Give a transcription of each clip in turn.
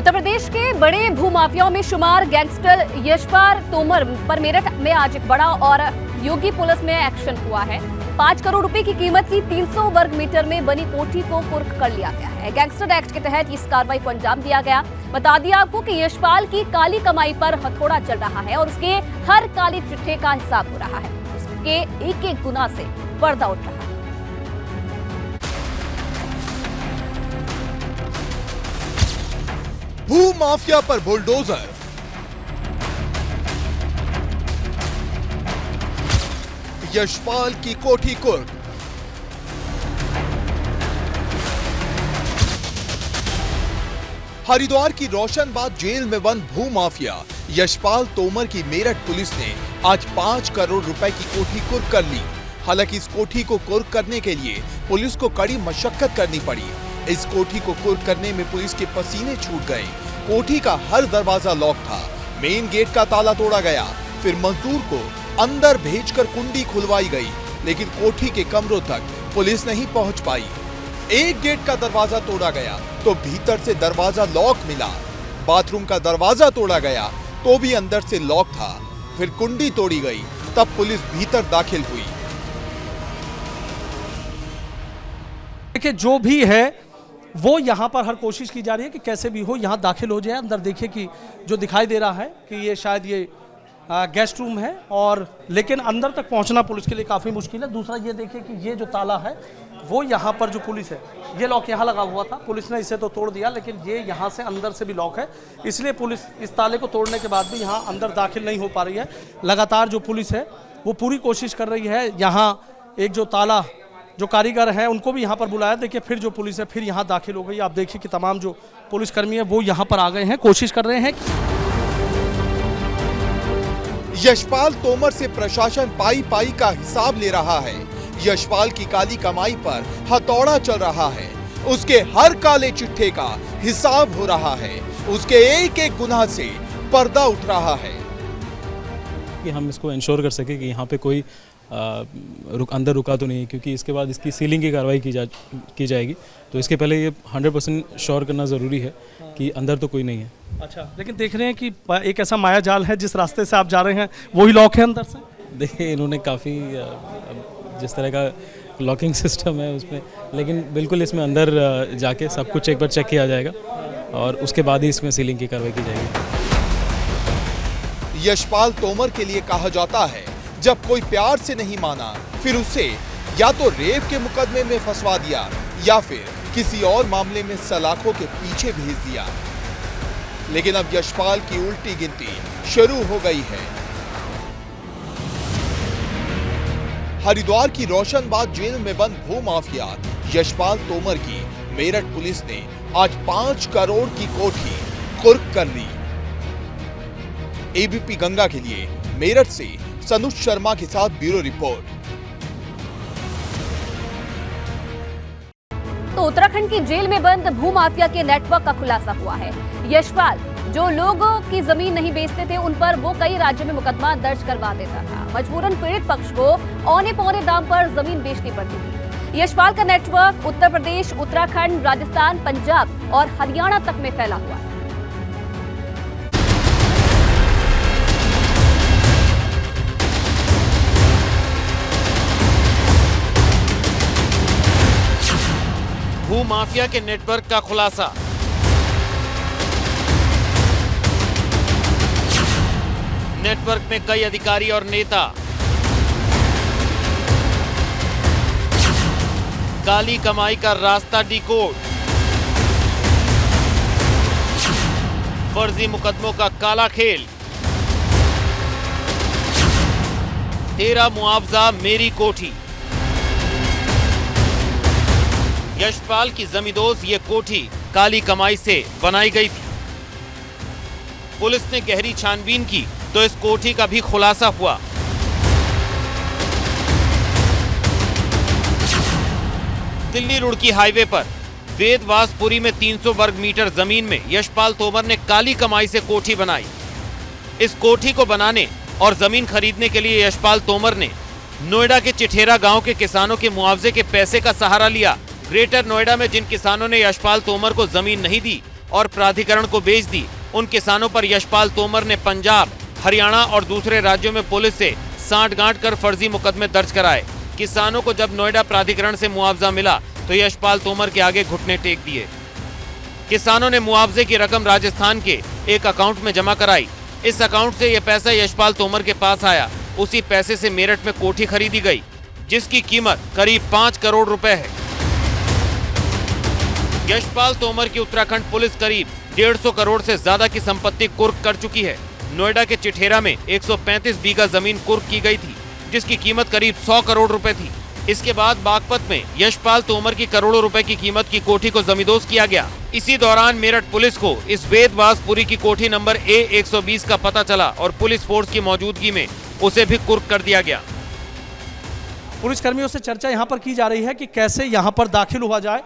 उत्तर प्रदेश के बड़े भूमाफियाओं में शुमार गैंगस्टर यशपाल तोमर पर मेरठ में आज एक बड़ा और योगी पुलिस में एक्शन हुआ है। 5 करोड़ रुपए की कीमत की 300 वर्ग मीटर में बनी कोठी को कुर्क कर लिया गया है। गैंगस्टर एक्ट के तहत इस कार्रवाई को अंजाम दिया गया। बता दिया आपको कि यशपाल की काली कमाई पर हथौड़ा चल रहा है और उसके हर काली चिट्ठे का हिसाब हो रहा है। उसके एक एक गुना से पर्दा उठ रहा है। भू माफिया पर बुलडोजर, यशपाल की कोठी कुर्क। हरिद्वार की रोशनबाग जेल में बंद भू माफिया यशपाल तोमर की मेरठ पुलिस ने आज 5 करोड़ रुपए की कोठी कुर्क कर ली। हालांकि इस कोठी को कुर्क करने के लिए पुलिस को कड़ी मशक्कत करनी पड़ी। इस कोठी को कुर्क करने में पुलिस के पसीने छूट गए। कोठी का हर दरवाजा लॉक था। मेन गेट का ताला तोड़ा गया। फिर मजदूर को अंदर भेजकर कुंडी खुलवाई गई, लेकिन कोठी के कमरों तक पुलिस नहीं पहुंच पाई। एक गेट का दरवाजा तोड़ा गया तो भीतर से दरवाजा लॉक मिला। बाथरूम का दरवाजा तोड़ा गया तो भी अंदर से लॉक था। फिर कुंडी तोड़ी गई, तब पुलिस भीतर दाखिल हुई। देखिए, जो भी है वो यहाँ पर हर कोशिश की जा रही है कि कैसे भी हो यहाँ दाखिल हो जाए। अंदर देखिए कि जो दिखाई दे रहा है कि ये शायद ये गेस्ट रूम है, और लेकिन अंदर तक पहुँचना पुलिस के लिए काफ़ी मुश्किल है। दूसरा ये देखिए कि ये जो ताला है वो यहाँ पर जो पुलिस है, ये लॉक यहाँ लगा हुआ था, पुलिस ने इसे तो तोड़ दिया, लेकिन ये यहाँ से अंदर से भी लॉक है। इसलिए पुलिस इस ताले को तोड़ने के बाद भी यहाँ अंदर दाखिल नहीं हो पा रही है। लगातार जो पुलिस है वो पूरी कोशिश कर रही है। यहाँ एक जो ताला जो कारीगर हैं उनको भी यहाँ पर बुलाया। देखिए, फिर जो पुलिस है फिर यहाँ दाखिल हो गई। आप देखिए कि तमाम जो पुलिसकर्मी है वो यहाँ पर आ गए हैं, कोशिश कर रहे हैं। यशपाल तोमर से प्रशासन पाई पाई का हिसाब ले रहा है। यशपाल की काली कमाई पर हथौड़ा चल रहा है। उसके हर काले चिट्ठे का हिसाब हो रहा है। उसके एक एक गुनाह से पर्दा उठ रहा है कि हम इसको इंश्योर कर सके कि यहाँ पे कोई अंदर रुका तो नहीं, क्योंकि इसके बाद इसकी सीलिंग की कार्रवाई की जाएगी। तो इसके पहले ये 100% श्योर करना ज़रूरी है कि अंदर तो कोई नहीं है। अच्छा, लेकिन देख रहे हैं कि एक ऐसा माया जाल है, जिस रास्ते से आप जा रहे हैं वही लॉक है अंदर से। देखिए, इन्होंने काफ़ी जिस तरह का लॉकिंग सिस्टम है उसमें, लेकिन बिल्कुल इसमें अंदर जाके सब कुछ एक बार चेक किया जाएगा और उसके बाद ही इसमें सीलिंग की कार्रवाई की जाएगी। यशपाल तोमर के लिए कहा जाता है, जब कोई प्यार से नहीं माना फिर उसे या तो रेप के मुकदमे में फंसवा दिया या फिर किसी और मामले में सलाखों के पीछे भेज दिया। लेकिन अब यशपाल की उल्टी गिनती शुरू हो गई है। हरिद्वार की रोशनबाग जेल में बंद भू माफिया यशपाल तोमर की मेरठ पुलिस ने आज 5 करोड़ की कोठी कुर्क कर ली। एबीपी गंगा के लिए मेरठ से सनुज शर्मा के साथ ब्यूरो रिपोर्ट। तो उत्तराखंड की जेल में बंद भूमाफिया के नेटवर्क का खुलासा हुआ है। यशपाल जो लोगों की जमीन नहीं बेचते थे उन पर वो कई राज्यों में मुकदमा दर्ज करवा देता था। मजबूरन पीड़ित पक्ष को औने पौने दाम पर जमीन बेचनी पड़ती थी। यशपाल का नेटवर्क उत्तर प्रदेश, उत्तराखंड, राजस्थान, पंजाब और हरियाणा तक में फैला हुआ है। भू माफिया के नेटवर्क का खुलासा। नेटवर्क में कई अधिकारी और नेता। काली कमाई का रास्ता डिकोड। फर्जी मुकदमों का काला खेल। तेरा मुआवजा मेरी कोठी। यशपाल की जमींदोज ये कोठी काली कमाई से बनाई गई थी। पुलिस ने गहरी छानबीन की तो इस कोठी का भी खुलासा हुआ। दिल्ली रुड़की हाईवे पर वेदवासपुरी में 300 वर्ग मीटर जमीन में यशपाल तोमर ने काली कमाई से कोठी बनाई। इस कोठी को बनाने और जमीन खरीदने के लिए यशपाल तोमर ने नोएडा के चिठेरा गांव के किसानों के मुआवजे के पैसे का सहारा लिया। ग्रेटर नोएडा में जिन किसानों ने यशपाल तोमर को जमीन नहीं दी, और प्राधिकरण को बेच दी, उन किसानों पर यशपाल तोमर ने पंजाब, हरियाणा और दूसरे राज्यों में पुलिस से सांठ-गांठ कर फर्जी मुकदमे दर्ज कराए। किसानों को जब नोएडा प्राधिकरण से मुआवजा मिला तो यशपाल तोमर के आगे घुटने टेक दिए। किसानों ने मुआवजे की रकम राजस्थान के एक अकाउंट में जमा कराई। इस अकाउंट से यह पैसा यशपाल तोमर के पास आया। उसी पैसे से मेरठ में कोठी खरीदी गई, जिसकी कीमत करीब 5 करोड़ रुपए है। यशपाल तोमर की उत्तराखंड पुलिस करीब 150 करोड़ से ज्यादा की संपत्ति कुर्क कर चुकी है। नोएडा के चिठेरा में 135 बीघा जमीन कुर्क की गई थी, जिसकी कीमत करीब 100 करोड़ रुपए थी। इसके बाद बागपत में यशपाल तोमर की करोड़ों रुपए की कीमत की कोठी को जमींदोज किया गया। इसी दौरान मेरठ पुलिस को इस वेदवासपुरी की कोठी नंबर A120 का पता चला और पुलिस फोर्स की मौजूदगी में उसे भी कुर्क कर दिया गया। पुलिस कर्मियों से चर्चा यहाँ पर की जा रही है कि कैसे यहाँ पर दाखिल हुआ जाए।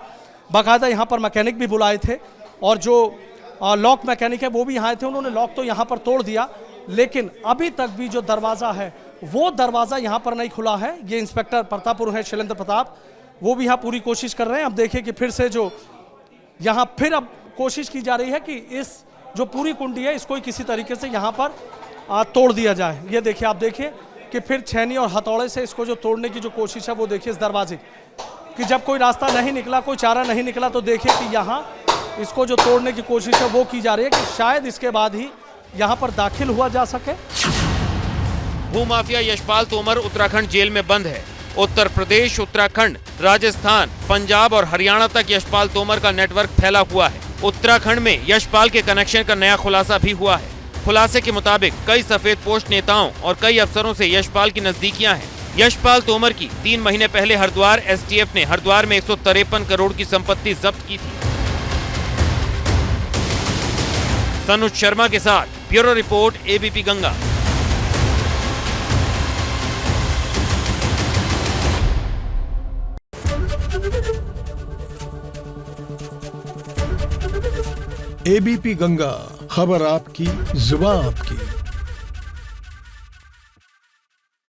बाकायदा यहाँ पर मैकेनिक भी बुलाए थे और जो लॉक मैकेनिक है वो भी यहाँ आए थे। उन्होंने लॉक तो यहाँ पर तोड़ दिया, लेकिन अभी तक भी जो दरवाज़ा है वो दरवाज़ा यहाँ पर नहीं खुला है। ये इंस्पेक्टर प्रतापपुर है, शैलेंद्र प्रताप, वो भी यहाँ पूरी कोशिश कर रहे हैं। अब देखिए कि फिर से जो यहाँ फिर अब कोशिश की जा रही है कि इस जो पूरी कुंडी है इसको किसी तरीके से यहाँ पर तोड़ दिया जाए। ये देखिए, आप देखिए कि फिर छेनी और हथौड़े से इसको जो तोड़ने की जो कोशिश है वो देखिए इस दरवाजे कि जब कोई रास्ता नहीं निकला, कोई चारा नहीं निकला, तो देखिए कि यहाँ इसको जो तोड़ने की कोशिश है वो की जा रही है कि शायद इसके बाद ही यहाँ पर दाखिल हुआ जा सके। भूमाफिया यशपाल तोमर उत्तराखंड जेल में बंद है। उत्तर प्रदेश, उत्तराखंड, राजस्थान, पंजाब और हरियाणा तक यशपाल तोमर का नेटवर्क फैला हुआ है। उत्तराखंड में यशपाल के कनेक्शन का नया खुलासा भी हुआ है। खुलासे के मुताबिक कई सफेद पोस्ट नेताओं और कई अफसरों से यशपाल की नजदीकियां हैं। यशपाल तोमर की 3 महीने पहले हरिद्वार एसटीएफ ने हरिद्वार में 153 करोड़ की संपत्ति जब्त की थी। सनुज शर्मा के साथ bureau report, ABP Ganga. ABP Ganga, खबर आपकी, जुबान आपकी।